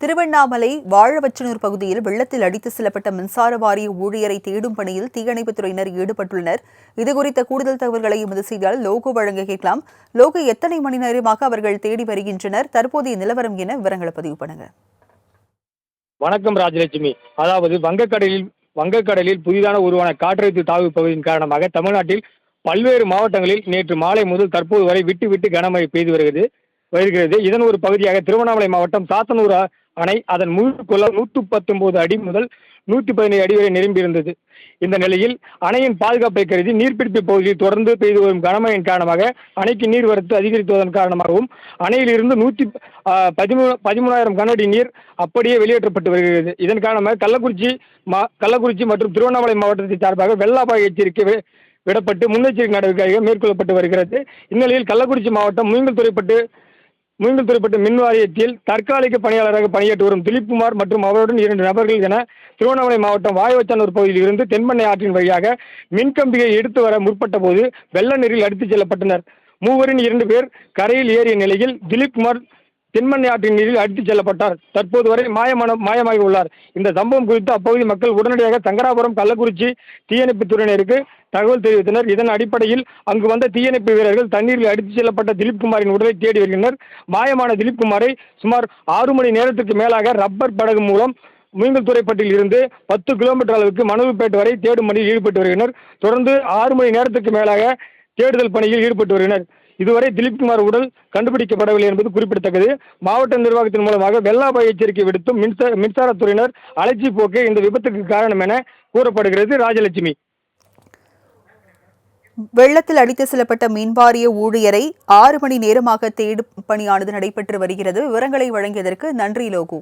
திருவண்ணாமலை வாழவச்சனூர் பகுதியில் வெள்ளத்தில் அடித்து செல்லப்பட்ட மின்சார வாரிய ஊழியரை தேடும் பணியில் தீயணைப்புத் துறையினர் ஈடுபட்டுள்ளனர். இதுகுறித்த கூடுதல் தகவல்களை எமது செய்தியாளர் லோகோ வழங்க கேட்கலாம். லோகோ, எத்தனை மணி நேரமாக அவர்கள் தேடி வருகின்றனர்? தற்போதைய நிலவரம் என விவரங்களை பதிவு பண்ணுங்க. வணக்கம் ராஜலட்சுமி. அதாவது வங்கக்கடலில் புதிதாக உருவான காற்றழுத்த தாழ்வு பகுதியின் காரணமாக தமிழ்நாட்டில் பல்வேறு மாவட்டங்களில் நேற்று மாலை முதல் தற்போது வரை விட்டு விட்டு கனமழை பெய்து வருகிறது. இதன் ஒரு பகுதியாக திருவண்ணாமலை மாவட்டம் சாத்தனூர் அணை அதன் முழு கொள்ளளவு 119 அடி முதல் 117 அடி வரை நிரம்பியிருந்தது. இந்த நிலையில் அணையின் பாதுகாப்பை கருதி நீர்பிடிப்பு பகுதியில் தொடர்ந்து பெய்து வரும் கனமழையின் காரணமாக அணைக்கு நீர்வரத்து அதிகரித்துவதன் காரணமாகவும் அணையில் இருந்து 113,000 கனஅடி நீர் அப்படியே வெளியேற்றப்பட்டு வருகிறது. இதன் காரணமாக கள்ளக்குறிச்சி மற்றும் திருவண்ணாமலை மாவட்டத்தை சார்பாக வெள்ள அபாய எச்சரிக்கை விடப்பட்டு முன்னெச்சரிக்கை நடவடிக்கைகள் மேற்கொள்ளப்பட்டு வருகிறது. இந்நிலையில் கள்ளக்குறிச்சி மாவட்டம் மூங்கில்துறைப்பட்டு மின் வாரியத்தில் தற்காலிக பணியாளராக பணியாற்றி வரும் திலீப்குமார் மற்றும் அவருடன் 2 நபர்கள் என திருவண்ணாமலை மாவட்டம் வாயவச்சனூர் பகுதியில் இருந்து தென்பெண்ணை ஆற்றின் வழியாக மின்கம்பியை எடுத்து வர முற்பட்ட போது வெள்ள நீரில் அடித்துச் செல்லப்பட்டனர். மூவரின் 2 பேர் கரையில் ஏறிய நிலையில் திலீப்குமார் தென்பெண்ணை ஆற்றின் நீரில் அடித்துச் செல்லப்பட்டார். தற்போது வரை மாயமாகி உள்ளார். இந்த சம்பவம் குறித்து அப்பகுதி மக்கள் உடனடியாக சங்கராபுரம் கள்ளக்குறிச்சி தீயணைப்பு துறையினருக்கு தகவல் தெரிவித்தனர். இதன் அடிப்படையில் அங்கு வந்த தீயணைப்பு வீரர்கள் தண்ணீரில் அடித்துச் செல்லப்பட்ட திலீப்குமாரின் உடலை தேடி வருகின்றனர். மாயமான திலீப்குமாரை சுமார் 6 மணி நேரத்துக்கு மேலாக ரப்பர் படகு மூலம் மூங்கில்துறைப்பட்டில் இருந்து 10 கிலோமீட்டர் அளவுக்கு மணல்பேட்டு வரை தேடும் பணியில் ஈடுபட்டு வருகின்றனர். தொடர்ந்து 6 மணி நேரத்துக்கு மேலாக தேடுதல் பணியில் ஈடுபட்டு வருகின்றனர். இதுவரை திலீப்குமார் உடல் கண்டுபிடிக்கப்படவில்லை என்பது குறிப்பிடத்தக்கது. மாவட்ட நிர்வாகத்தின் மூலமாக வெள்ள அபாய எச்சரிக்கை விடுத்தும் மின்சாரத்துறையினர் அலட்சி போக்கே இந்த விபத்துக்கு காரணம் என கூறப்படுகிறது. ராஜலட்சுமி, வெள்ளத்தில் அடித்து செல்லப்பட்ட மின்வாரிய ஊழியரை 6 மணி நேரமாக தேடும் பணியானது நடைபெற்று வருகிறது. விவரங்களை வழங்கியதற்கு நன்றி லோகு.